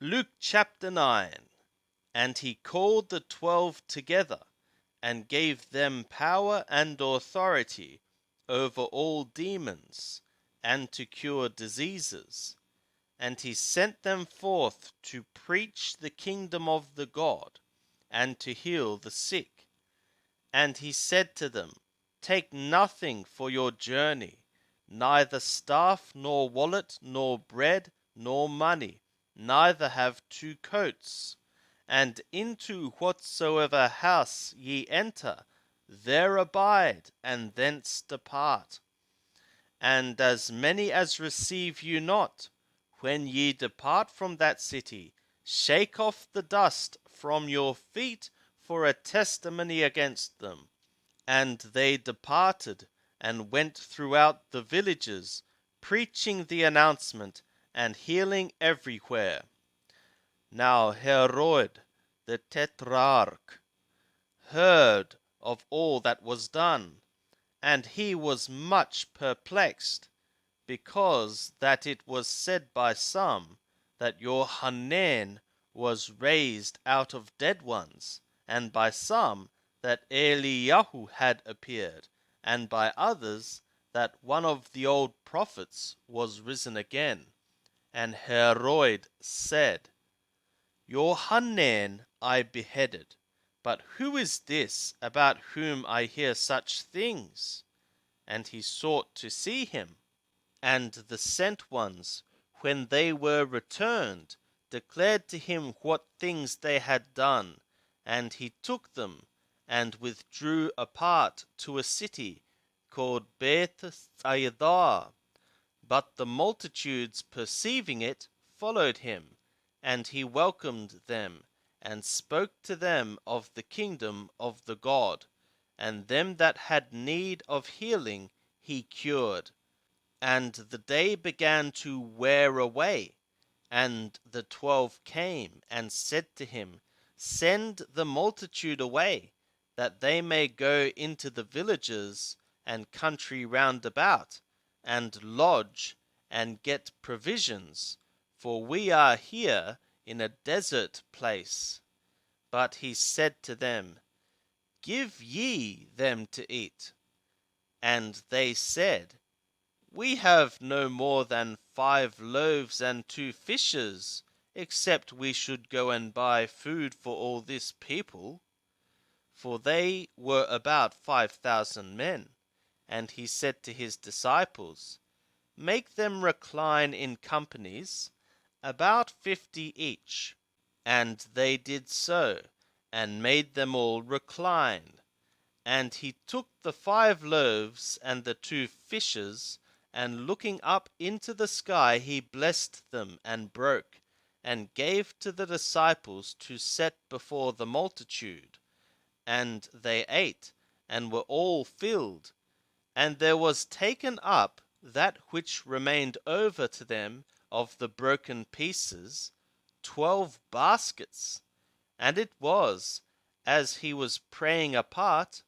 Luke chapter 9. And he called the 12 together, and gave them power and authority over all demons, and to cure diseases. And he sent them forth to preach the kingdom of the God, and to heal the sick. And he said to them, Take nothing for your journey, neither staff, nor wallet, nor bread, nor money, neither have 2 coats. And into whatsoever house ye enter, there abide, and thence depart. And as many as receive you not, when ye depart from that city, shake off the dust from your feet for a testimony against them. And they departed, and went throughout the villages, preaching the announcement, and healing everywhere. Now Herod the Tetrarch heard of all that was done, and he was much perplexed, because that it was said by some that Johanan was raised out of dead ones, and by some that Eliyahu had appeared, and by others that one of the old prophets was risen again. And Herod said, Johanan I beheaded, but who is this about whom I hear such things? And he sought to see him. And the sent ones, when they were returned, declared to him what things they had done. And he took them, and withdrew apart to a city called Bethsaida. But the multitudes, perceiving it, followed him. And he welcomed them, and spoke to them of the kingdom of the God. And them that had need of healing he cured. And the day began to wear away, and the 12 came and said to him, Send the multitude away, that they may go into the villages and country round about, and lodge, and get provisions, for we are here in a desert place. But he said to them, Give ye them to eat. And they said, We have no more than 5 loaves and 2 fishes, except we should go and buy food for all this people. For they were about 5,000 men. And he said to his disciples, Make them recline in companies, about 50 each. And they did so, and made them all recline. And he took the 5 loaves and the 2 fishes, and looking up into the sky, he blessed them, and broke, and gave to the disciples to set before the multitude. And they ate, and were all filled. And there was taken up that which remained over to them of the broken pieces, 12 baskets. And it was, as he was praying apart,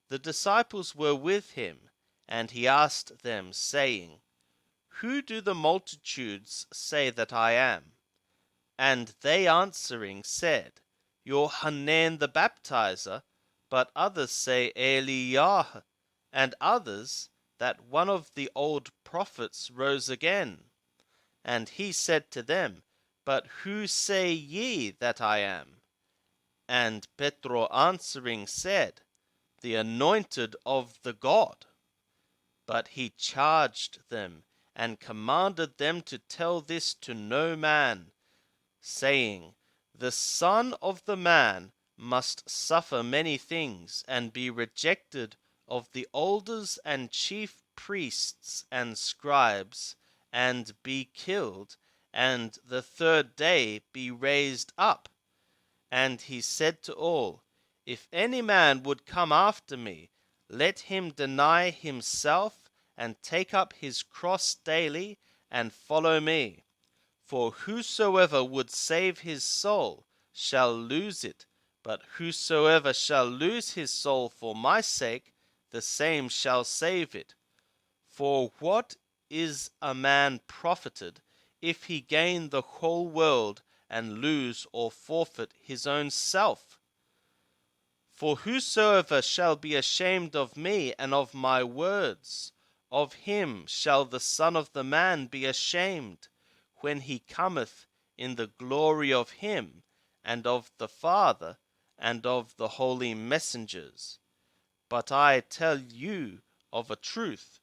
the disciples were with him, and he asked them, saying, Who do the multitudes say that I am? And they answering said, Johanan the baptizer, but others say Eliyahu, and others that one of the old prophets rose again. And he said to them, But who say ye that I am? And Petro answering said, The anointed of the God. But he charged them, and commanded them to tell this to no man, saying, The Son of the Man must suffer many things, and be rejected of the elders and chief priests and scribes, and be killed, and the 3rd day be raised up. And he said to all, If any man would come after me, let him deny himself, and take up his cross daily, and follow me. For whosoever would save his soul shall lose it, but whosoever shall lose his soul for my sake, the same shall save it. For what is a man profited, if he gain the whole world, and lose or forfeit his own self. For whosoever shall be ashamed of me and of my words, of him shall the Son of the Man be ashamed, when he cometh in the glory of him, and of the Father, and of the holy messengers. But I tell you of a truth,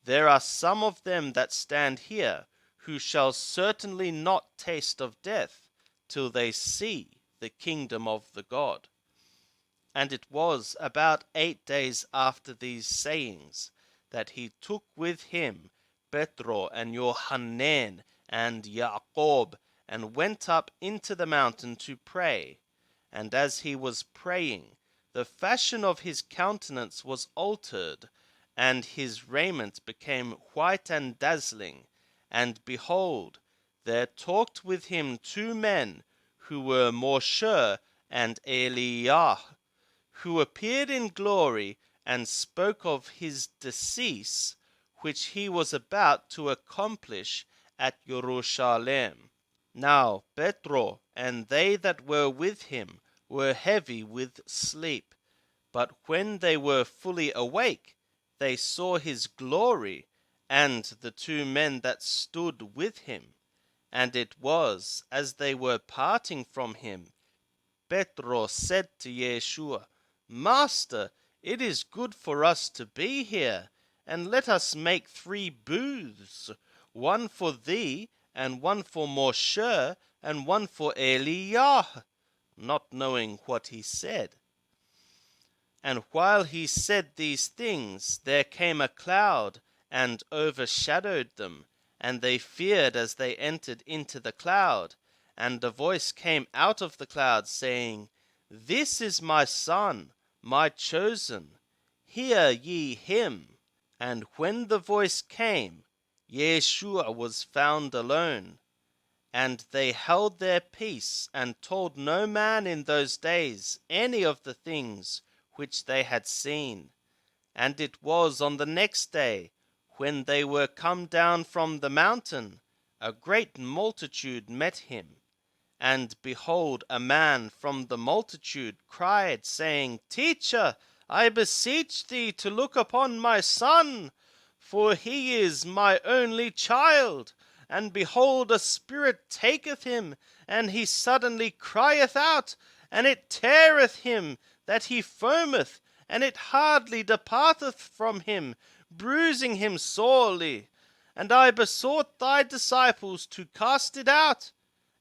there are some of them that stand here, who shall certainly not taste of death, till they see the kingdom of the God. And it was about 8 days after these sayings, that he took with him Petro and Johanan and Jacob, and went up into the mountain to pray. And as he was praying, the fashion of his countenance was altered, and his raiment became white and dazzling. And behold, there talked with him 2 men, who were Moshe and Eliah, who appeared in glory, and spoke of his decease, which he was about to accomplish at Jerusalem. Now Petro and they that were with him were heavy with sleep, but when they were fully awake, they saw his glory, and the 2 men that stood with him. And it was, as they were parting from him, Petro said to Yeshua, Master, it is good for us to be here, and let us make 3 booths, one for thee, and one for Moshe, and one for Eliah, not knowing what he said. And while he said these things, there came a cloud, and overshadowed them, and they feared as they entered into the cloud. And a voice came out of the cloud, saying, This is my Son, my chosen, hear ye him. And when the voice came, Yeshua was found alone. And they held their peace, and told no man in those days any of the things which they had seen. And it was on the next day, when they were come down from the mountain, a great multitude met him. And behold, a man from the multitude cried, saying, Teacher, I beseech thee to look upon my son, for he is my only child. And behold, a spirit taketh him, and he suddenly crieth out, and it teareth him, that he foameth, and it hardly departeth from him, bruising him sorely. And I besought thy disciples to cast it out,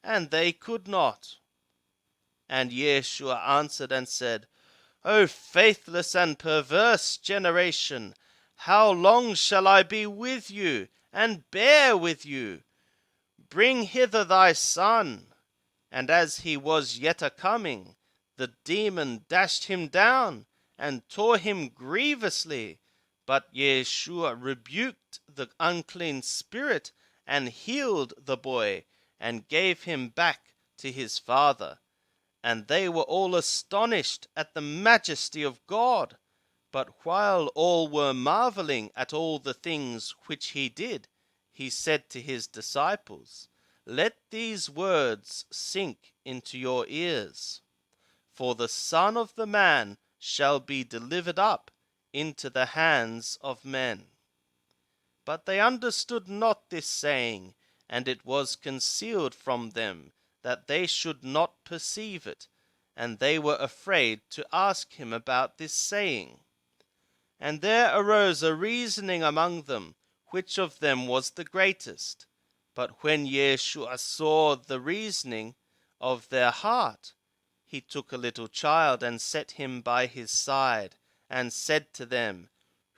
and they could not. And Yeshua answered and said, O faithless and perverse generation, how long shall I be with you, and bear with you? Bring hither thy son. And as he was yet a coming, the demon dashed him down, and tore him grievously. But Yeshua rebuked the unclean spirit, and healed the boy, and gave him back to his father. And they were all astonished at the majesty of God. But while all were marveling at all the things which he did, he said to his disciples, Let these words sink into your ears. For the Son of the Man shall be delivered up into the hands of men. But they understood not this saying, and it was concealed from them, that they should not perceive it, and they were afraid to ask him about this saying. And there arose a reasoning among them, which of them was the greatest. But when Yeshua saw the reasoning of their heart, he took a little child, and set him by his side, and said to them,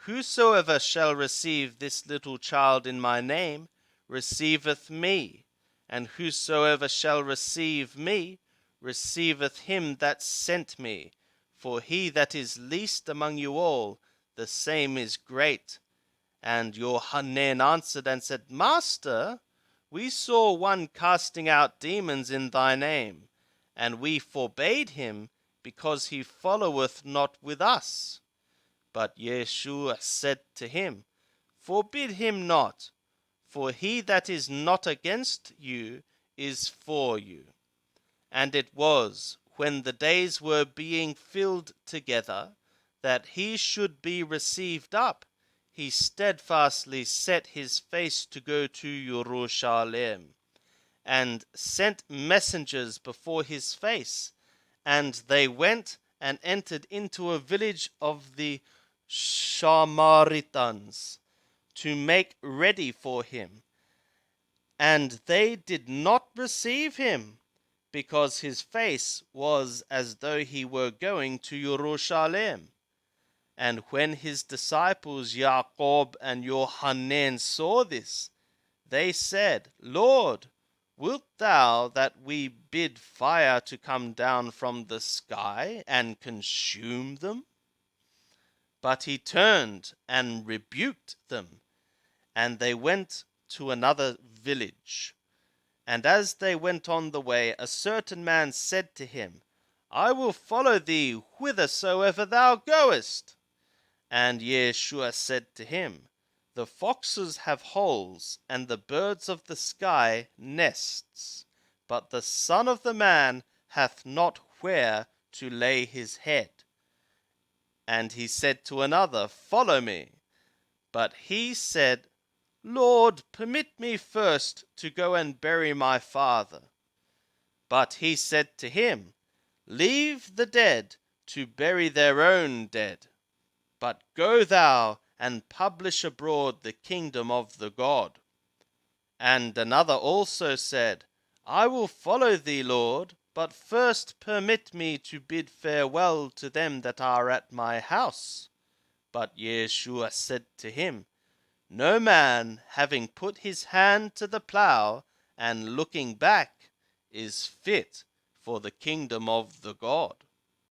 Whosoever shall receive this little child in my name, receiveth me, and whosoever shall receive me, receiveth him that sent me. For he that is least among you all, the same is great. And Johanan answered and said, Master, we saw one casting out demons in thy name, and we forbade him, because he followeth not with us. But Yeshua said to him, Forbid him not, for he that is not against you is for you. And it was, when the days were being filled together, that he should be received up, he steadfastly set his face to go to Jerusalem, and sent messengers before his face. And they went and entered into a village of the Samaritans to make ready for him. And they did not receive him, because his face was as though he were going to Jerusalem. And when his disciples Jacob and Johanan saw this, they said, Lord, wilt thou that we bid fire to come down from the sky and consume them? But he turned and rebuked them, and they went to another village. And as they went on the way, a certain man said to him, I will follow thee whithersoever thou goest. And Yeshua said to him, The foxes have holes, and the birds of the sky nests, but the Son of the Man hath not where to lay his head. And he said to another, Follow me. But he said, Lord, permit me first to go and bury my father. But he said to him, Leave the dead to bury their own dead, but go thou and publish abroad the kingdom of the God. And another also said, I will follow thee, Lord, but first permit me to bid farewell to them that are at my house. But Yeshua said to him, No man, having put his hand to the plough and looking back, is fit for the kingdom of the God.